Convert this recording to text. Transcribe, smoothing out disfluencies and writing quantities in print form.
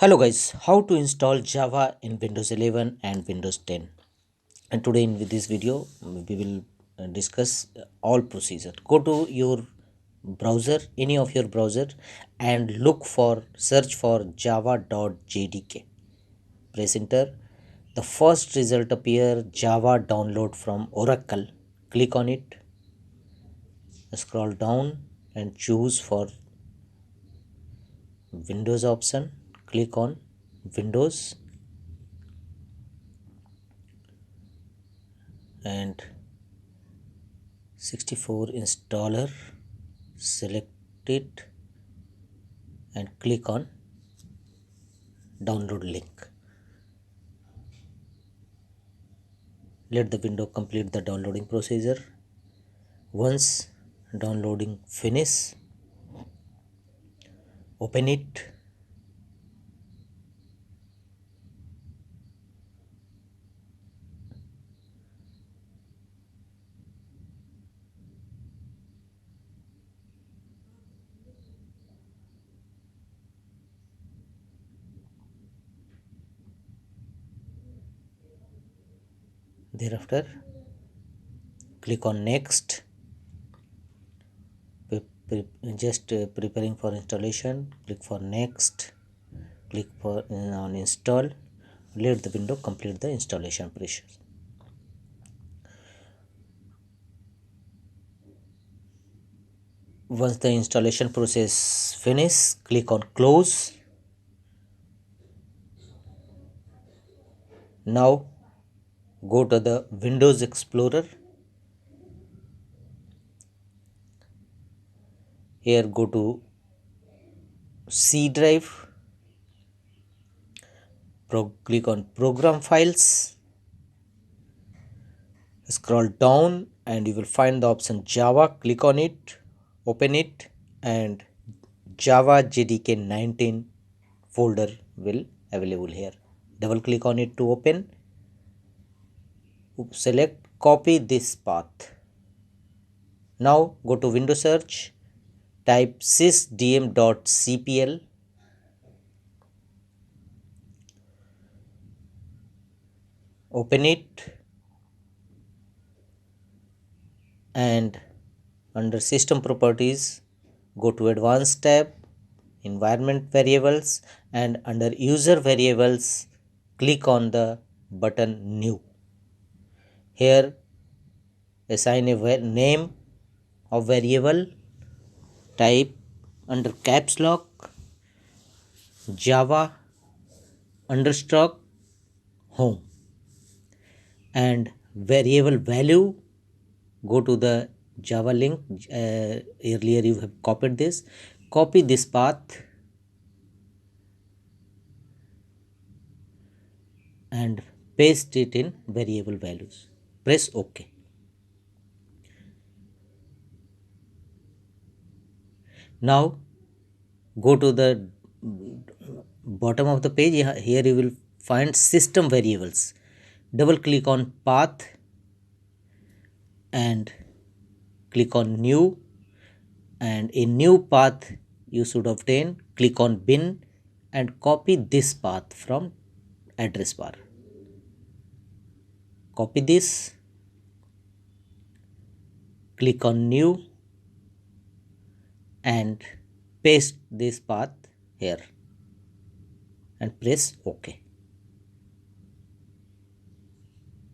Hello guys, how to install Java in Windows 11 and Windows 10. And today in this video we will discuss all procedure. Go to your browser, any of your browser, and search for Java.jdk. Press enter. The first result appear Java download from Oracle. Click on it, scroll down and choose for Windows option. Click on Windows and 64 installer, select it and click on download link. Let the window complete the downloading procedure. Once downloading finish, open it. Thereafter click on next. Just preparing for installation, click for next, click for on install. Let the window complete the installation process. Once the installation process finish, click on close. Now go to the Windows Explorer. Here go to C drive, click on program files, scroll down and you will find the option Java. Click on it, open it, and Java.jdk-19 folder will available here. Double click on it to open. Select copy this path. Now go to Windows search, type sysdm.cpl, open it, and under system properties go to advanced tab, environment variables, and under user variables click on the button new. Here assign a name of variable, type under caps lock Java understroke home, and variable value, go to the Java link. Earlier you have copied this, copy this path and paste it in variable values. Press OK. Now go to the bottom of the page. Here you will find system variables. Double click on path and click on new, and a new path you should obtain. Click on bin and copy this path from address bar. Copy this, click on new and paste this path here and press OK.